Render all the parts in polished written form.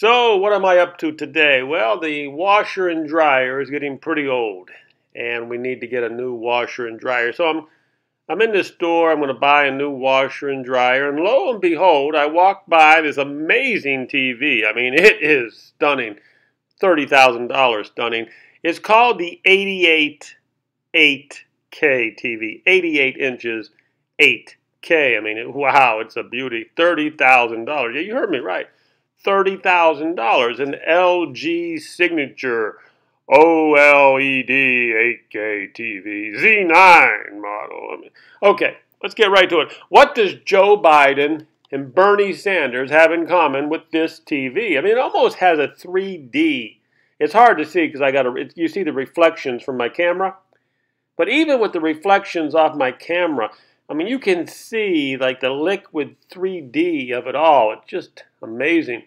So, what am I up to today? Well, the washer and dryer is getting pretty old, and we need to get a new washer and dryer. So, I'm in this store. I'm going to buy a new washer and dryer, and lo and behold, I walk by this amazing TV. I mean, it is stunning, $30,000 stunning. It's called the 88 8K TV, 88 inches, 8K. I mean, wow, it's a beauty. $30,000. Yeah, you heard me right. $30,000, an LG signature OLED 8K TV, Z9 model. Okay, let's get right to it. What does Joe Biden and Bernie Sanders have in common with this TV? I mean, it almost has a 3D. It's hard to see because you see the reflections from my camera. But even with the reflections off my camera, I mean, you can see like the liquid 3D of it all. It's just amazing.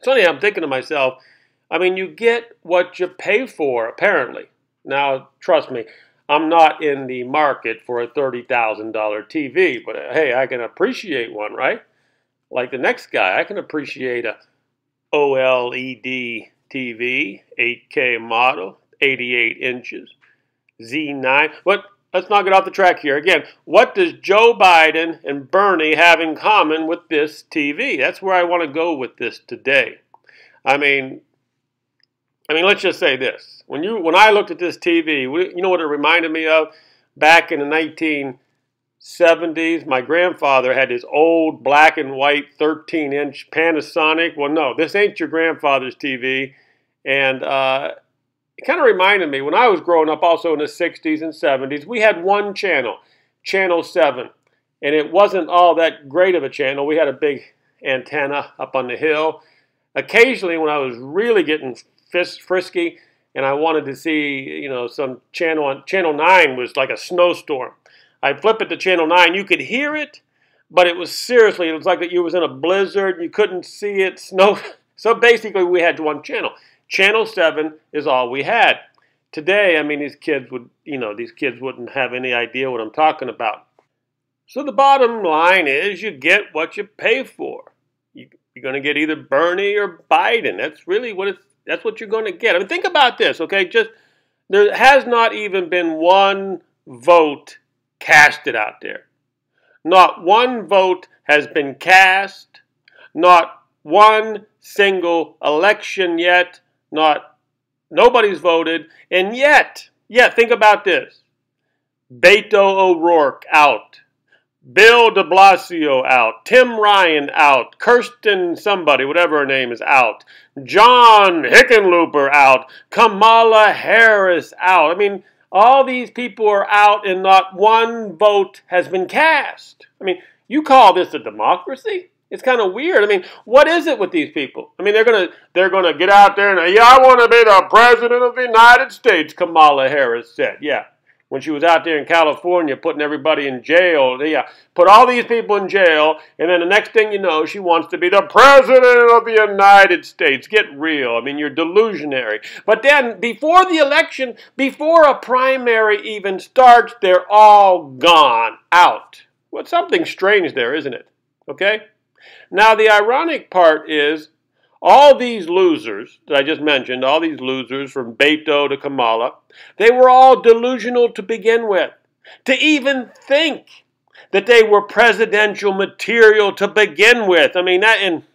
So anyhow, I'm thinking to myself, I mean, you get what you pay for, apparently. Now, trust me, I'm not in the market for a $30,000 TV, but hey, I can appreciate one, right? Like the next guy, I can appreciate a OLED TV, 8K model, 88 inches, Z9. But let's not get off the track here. Again, what does Joe Biden and Bernie have in common with this TV? That's where I want to go with this today. I mean, let's just say this. When I looked at this TV, you know what it reminded me of? Back in the 1970s, my grandfather had his old black and white 13-inch Panasonic. Well, no, this ain't your grandfather's TV. And it kind of reminded me, when I was growing up also in the 60s and 70s, we had one channel, Channel 7. And it wasn't all that great of a channel. We had a big antenna up on the hill. Occasionally, when I was really getting frisky and I wanted to see, some channel on Channel 9 was like a snowstorm. I'd flip it to Channel 9. You could hear it, but it was like that you was in a blizzard. You couldn't see it snow. So basically, we had one channel. Channel 7 is all we had. Today, I mean, these kids wouldn't have any idea what I'm talking about. So the bottom line is you get what you pay for. You're going to get either Bernie or Biden. That's really that's what you're going to get. I mean, think about this, okay? There has not even been one vote casted out there. Not one vote has been cast. Not one single election yet. Nobody's voted. And yet, think about this. Beto O'Rourke out. Bill de Blasio out. Tim Ryan out. Kirsten somebody, whatever her name is, out. John Hickenlooper out. Kamala Harris out. I mean, all these people are out and not one vote has been cast. I mean, you call this a democracy? It's kind of weird. I mean, what is it with these people? I mean, they're gonna get out there and I want to be the president of the United States, Kamala Harris said. Yeah. When she was out there in California putting everybody in jail. Put all these people in jail, and then the next thing you know, she wants to be the president of the United States. Get real. I mean, you're delusionary. But then, before the election, before a primary even starts, they're all gone, out. Well, something strange there, isn't it? Okay? Now, the ironic part is, all these losers that I just mentioned, all these losers from Beto to Kamala, they were all delusional to begin with. To even think that they were presidential material to begin with. I mean,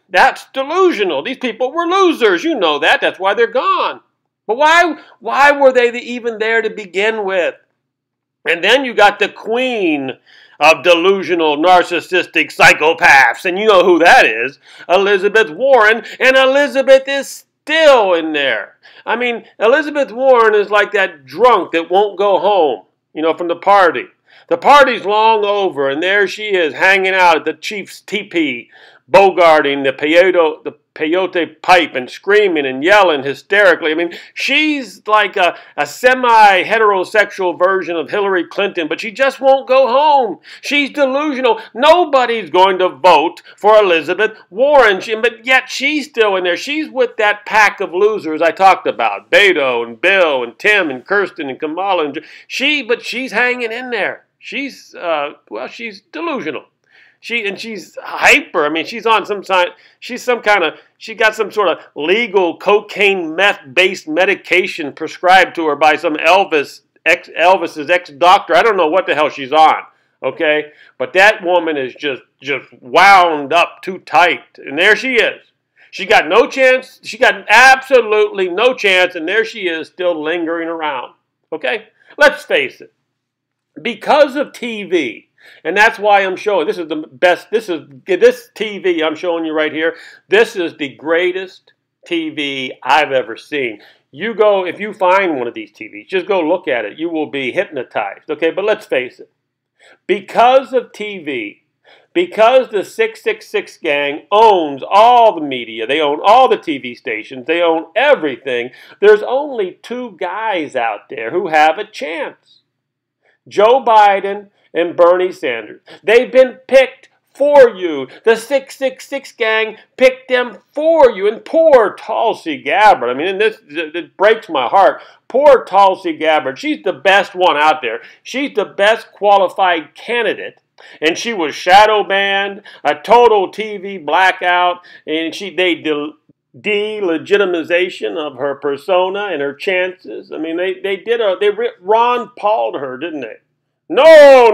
that's delusional. These people were losers. You know that. That's why they're gone. But why were they even there to begin with? And then you got the queen of delusional, narcissistic psychopaths. And you know who that is. Elizabeth Warren. And Elizabeth is still in there. I mean, Elizabeth Warren is like that drunk that won't go home, from the party. The party's long over, and there she is hanging out at the chief's teepee, bogarting the peyote pipe and screaming and yelling hysterically. I mean, she's like a semi-heterosexual version of Hillary Clinton, but she just won't go home. She's delusional. Nobody's going to vote for Elizabeth Warren, but yet she's still in there. She's with that pack of losers I talked about, Beto and Bill and Tim and Kirsten and Kamala. But she's hanging in there. She's delusional. She's hyper. I mean, she's on some sign. She got some sort of legal cocaine meth-based medication prescribed to her by some Elvis's ex-doctor. I don't know what the hell she's on. Okay, but that woman is just wound up too tight, and there she is. She got no chance. She got absolutely no chance, and there she is, still lingering around. Okay, let's face it. Because of TV, and that's why I'm showing, this is the best, this TV I'm showing you right here, this is the greatest TV I've ever seen. You go, if you find one of these TVs, just go look at it. You will be hypnotized, okay? But let's face it. Because of TV, because the 666 gang owns all the media, they own all the TV stations, they own everything, there's only two guys out there who have a chance. Joe Biden and Bernie Sanders. They've been picked for you. The 666 gang picked them for you. And poor Tulsi Gabbard. I mean, it breaks my heart. Poor Tulsi Gabbard. She's the best one out there. She's the best qualified candidate. And she was shadow banned, a total TV blackout, and they delegitimization of her persona and her chances. I mean, they Ron Paul'd her, didn't they? No.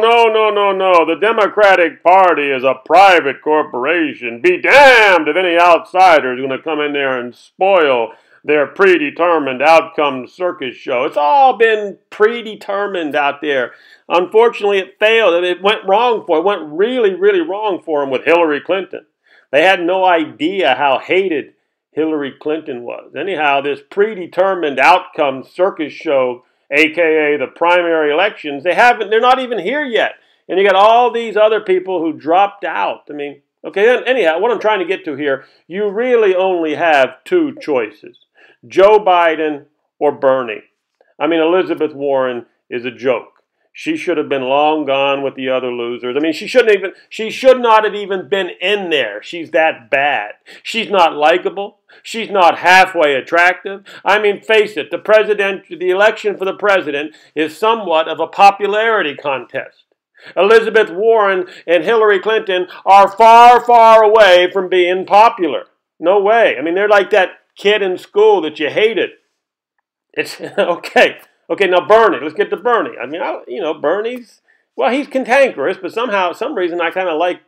The Democratic Party is a private corporation. Be damned if any outsider is going to come in there and spoil their predetermined outcome circus show. It's all been predetermined out there. Unfortunately, it failed. It went wrong for it. It went really, really wrong for them with Hillary Clinton. They had no idea how hated Hillary Clinton was. Anyhow, this predetermined outcome circus show, aka the primary elections, they're not even here yet. And you got all these other people who dropped out. I mean, okay, anyhow, what I'm trying to get to here, you really only have two choices. Joe Biden or Bernie. I mean, Elizabeth Warren is a joke. She should have been long gone with the other losers. I mean, she should not have even been in there. She's that bad. She's not likable. She's not halfway attractive. I mean, face it, the election for the president is somewhat of a popularity contest. Elizabeth Warren and Hillary Clinton are far, far away from being popular. No way. I mean, they're like that kid in school that you hated. It's okay. Okay, now Bernie. Let's get to Bernie. I mean, Bernie's, well, he's cantankerous, but somehow, some reason, I kind of like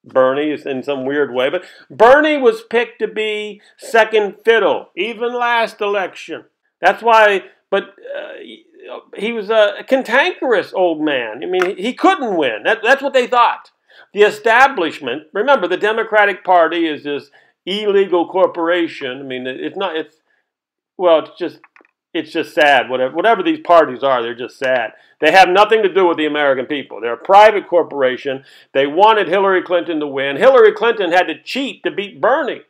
Bernie in some weird way. But Bernie was picked to be second fiddle, even last election. That's why, but he was a cantankerous old man. I mean, he couldn't win. That's what they thought. The establishment, remember, the Democratic Party is this illegal corporation. I mean, it's just sad. Whatever these parties are, they're just sad. They have nothing to do with the American people. They're a private corporation. They wanted Hillary Clinton to win. Hillary Clinton had to cheat to beat Bernie.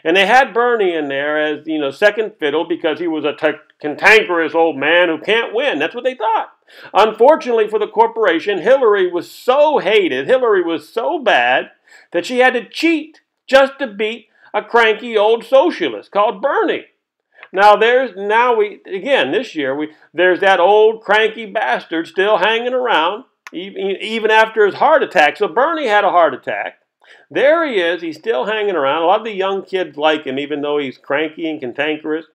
And they had Bernie in there as, second fiddle because he was a cantankerous old man who can't win. That's what they thought. Unfortunately for the corporation, Hillary was so hated, Hillary was so bad, that she had to cheat just to beat a cranky old socialist called Bernie. Now this year, there's that old cranky bastard still hanging around, even after his heart attack. So Bernie had a heart attack. There he is. He's still hanging around. A lot of the young kids like him, even though he's cranky and cantankerous.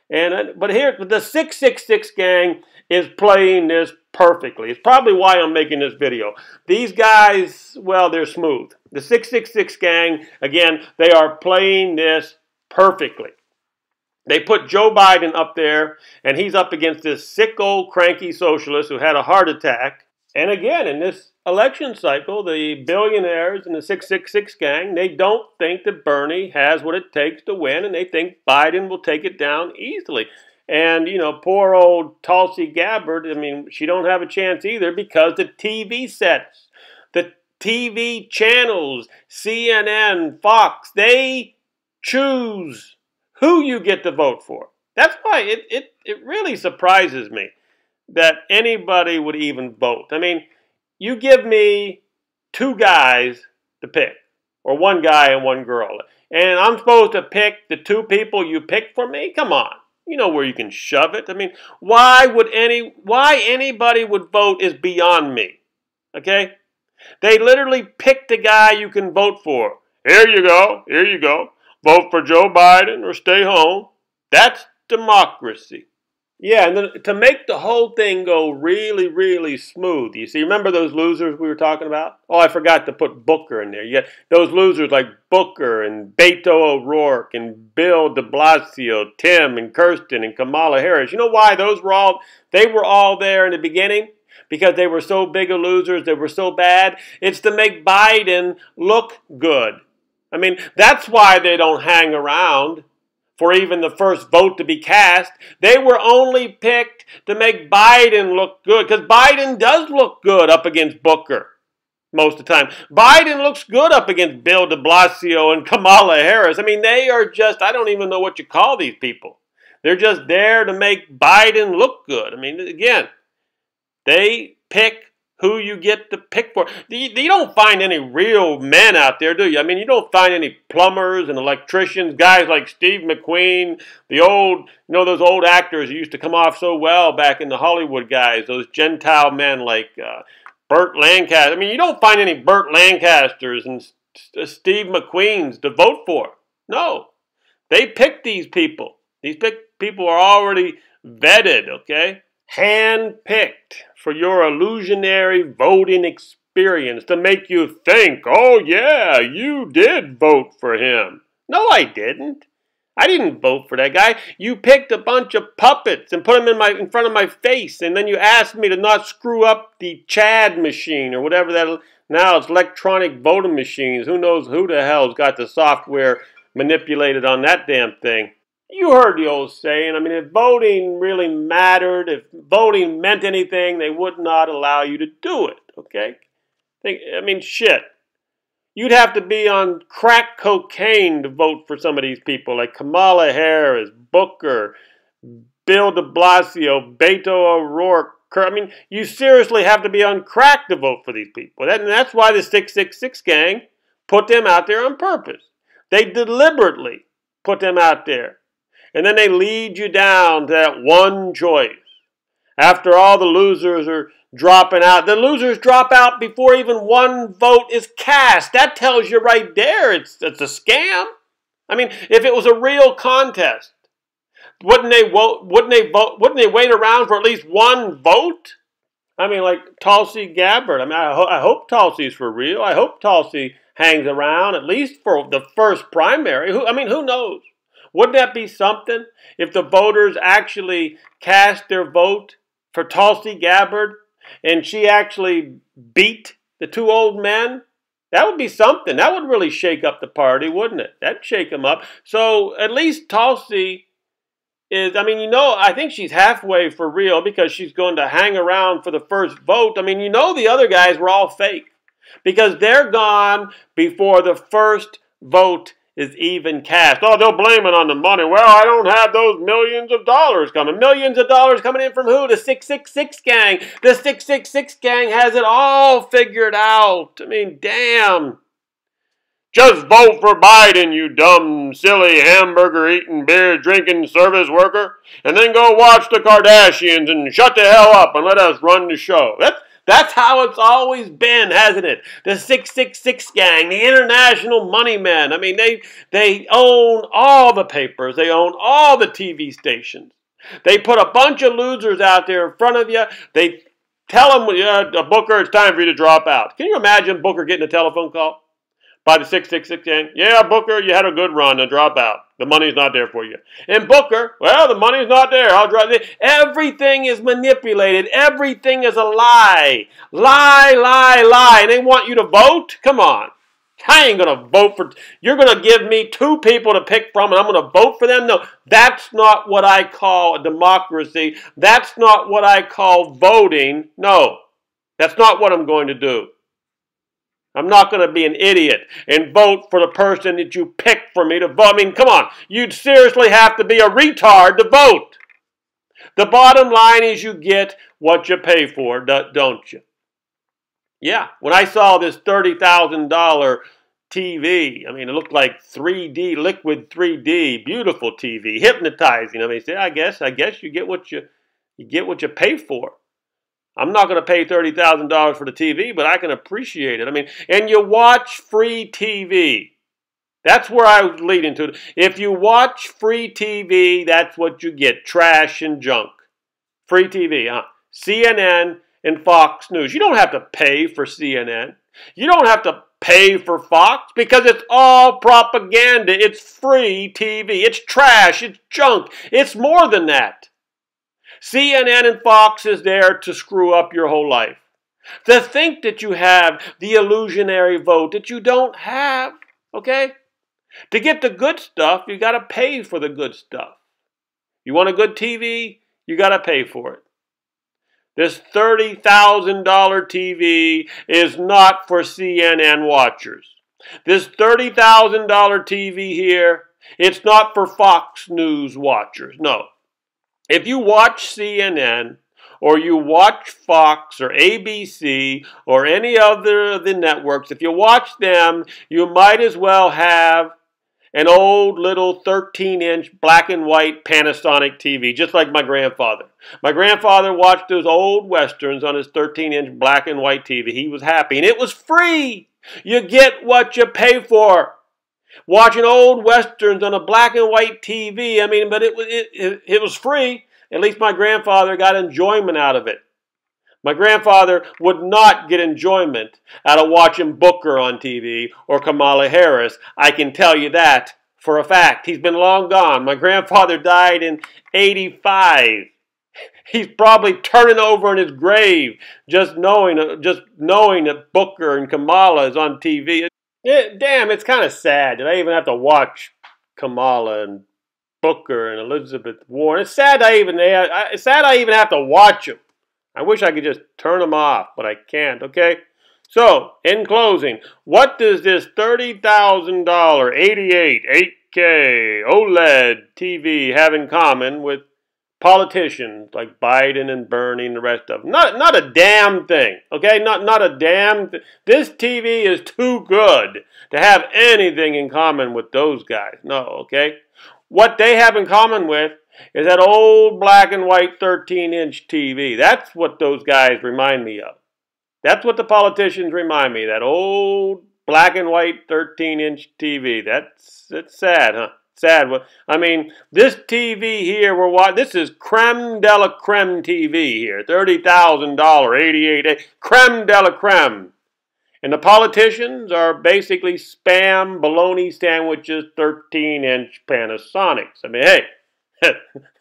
But the 666 gang is playing this perfectly. It's probably why I'm making this video. These guys, well, they're smooth. The 666 gang, again, they are playing this perfectly. They put Joe Biden up there, and he's up against this sick old cranky socialist who had a heart attack. And again, in this election cycle, the billionaires and the 666 gang, they don't think that Bernie has what it takes to win, and they think Biden will take it down easily. And, poor old Tulsi Gabbard, I mean, she don't have a chance either because the TV sets, the TV channels, CNN, Fox, they choose who you get to vote for. That's why it really surprises me that anybody would even vote. I mean, you give me two guys to pick, or one guy and one girl, and I'm supposed to pick the two people you pick for me? Come on. You know where you can shove it. I mean, why anybody would vote is beyond me. Okay? They literally pick the guy you can vote for. Here you go. Here you go. Vote for Joe Biden or stay home. That's democracy. Yeah, and then to make the whole thing go really, really smooth, you see, remember those losers we were talking about? Oh, I forgot to put Booker in there. You got those losers like Booker and Beto O'Rourke and Bill de Blasio, Tim and Kirsten and Kamala Harris. You know why they were all there in the beginning? Because they were so big of losers, they were so bad. It's to make Biden look good. I mean, that's why they don't hang around for even the first vote to be cast. They were only picked to make Biden look good, because Biden does look good up against Booker most of the time. Biden looks good up against Bill de Blasio and Kamala Harris. I mean, they are just, I don't even know what you call these people. They're just there to make Biden look good. I mean, again, they pick who you get to pick for. You don't find any real men out there, do you? I mean, you don't find any plumbers and electricians, guys like Steve McQueen, those old actors who used to come off so well back in the Hollywood guys, those Gentile men like Burt Lancaster. I mean, you don't find any Burt Lancasters and Steve McQueens to vote for. No. They pick these people. These people are already vetted, okay? Hand-picked for your illusionary voting experience to make you think, oh yeah, you did vote for him. No, I didn't. I didn't vote for that guy. You picked a bunch of puppets and put them in front of my face, and then you asked me to not screw up the Chad machine or whatever that. Now it's electronic voting machines. Who knows who the hell's got the software manipulated on that damn thing? You heard the old saying. I mean, if voting really mattered, if voting meant anything, they would not allow you to do it, okay? I mean, shit. You'd have to be on crack cocaine to vote for some of these people, like Kamala Harris, Booker, Bill de Blasio, Beto O'Rourke. I mean, you seriously have to be on crack to vote for these people. And that's why the 666 gang put them out there on purpose. They deliberately put them out there. And then they lead you down to that one choice. After all the losers are dropping out, the losers drop out before even one vote is cast. That tells you right there it's a scam. I mean, if it was a real contest, wouldn't they wait around for at least one vote? I mean, like Tulsi Gabbard. I mean, I hope Tulsi's for real. I hope Tulsi hangs around at least for the first primary. Who knows? Wouldn't that be something if the voters actually cast their vote for Tulsi Gabbard and she actually beat the two old men? That would be something. That would really shake up the party, wouldn't it? That'd shake them up. So at least Tulsi is, I think she's halfway for real because she's going to hang around for the first vote. I mean, the other guys were all fake because they're gone before the first vote is even cast. Oh, they'll blame it on the money. Well, I don't have those millions of dollars coming. Millions of dollars coming in from who? The 666 gang. The 666 gang has it all figured out. I mean, damn. Just vote for Biden, you dumb, silly, hamburger-eating, beer-drinking service worker. And then go watch the Kardashians and shut the hell up and let us run the show. That's how it's always been, hasn't it? The 666 gang, the international money men. I mean, they own all the papers. They own all the TV stations. They put a bunch of losers out there in front of you. They tell them, Booker, it's time for you to drop out. Can you imagine Booker getting a telephone call by the 666 gang? Yeah, Booker, you had a good run. Now drop out. The money's not there for you. And Booker, well, the money's not there. I'll drive it. Everything is manipulated. Everything is a lie. Lie, lie, lie. And they want you to vote? Come on. I ain't going to vote for... You're going to give me two people to pick from and I'm going to vote for them? No, that's not what I call a democracy. That's not what I call voting. No, that's not what I'm going to do. I'm not going to be an idiot and vote for the person that you picked for me to vote. I mean, come on. You'd seriously have to be a retard to vote. The bottom line is you get what you pay for, don't you? Yeah. When I saw this $30,000 TV, I mean, it looked like 3D, liquid 3D, beautiful TV, hypnotizing. I mean, I guess you get what you pay for. I'm not going to pay $30,000 for the TV, but I can appreciate it. I mean, and you watch free TV. That's where I was leading to. If you watch free TV, that's what you get. Trash and junk. Free TV, huh? CNN and Fox News. You don't have to pay for CNN. You don't have to pay for Fox because it's all propaganda. It's free TV. It's trash. It's junk. It's more than that. CNN and Fox is there to screw up your whole life. To think that you have the illusionary vote that you don't have, okay? To get the good stuff, you got to pay for the good stuff. You want a good TV? You got to pay for it. This $30,000 TV is not for CNN watchers. This $30,000 TV here, it's not for Fox News watchers. No. If you watch CNN or you watch Fox or ABC or any other of the networks, if you watch them, you might as well have an old little 13-inch black and white Panasonic TV, just like my grandfather. My grandfather watched those old westerns on his 13-inch black and white TV. He was happy, and it was free. You get what you pay for. Watching old westerns on a black and white TV, I mean, but it was free. At least my grandfather got enjoyment out of it. My grandfather would not get enjoyment out of watching Booker on TV or Kamala Harris. I can tell you that for a fact. He's been long gone. My grandfather died in '85. He's probably turning over in his grave just knowing that Booker and Kamala is on TV. Damn, it's kind of sad that I even have to watch Kamala and Booker and Elizabeth Warren. It's sad I even have to watch them. I wish I could just turn them off, but I can't, okay? So, in closing, what does this $30,000 88 8K OLED TV have in common with politicians like Biden and Bernie and the rest of them? Not a damn thing, okay? Not a damn thing. This TV is too good to have anything in common with those guys. No, okay? What they have in common with is that old black and white 13-inch TV. That's what those guys remind me of. That's what the politicians remind me, that old black and white 13-inch TV. It's sad, huh? Sad. I mean, this TV here, this is creme de la creme TV here. $30,000, 88, creme de la creme. And the politicians are basically spam bologna sandwiches, 13-inch Panasonics. I mean, hey,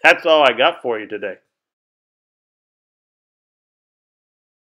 that's all I got for you today.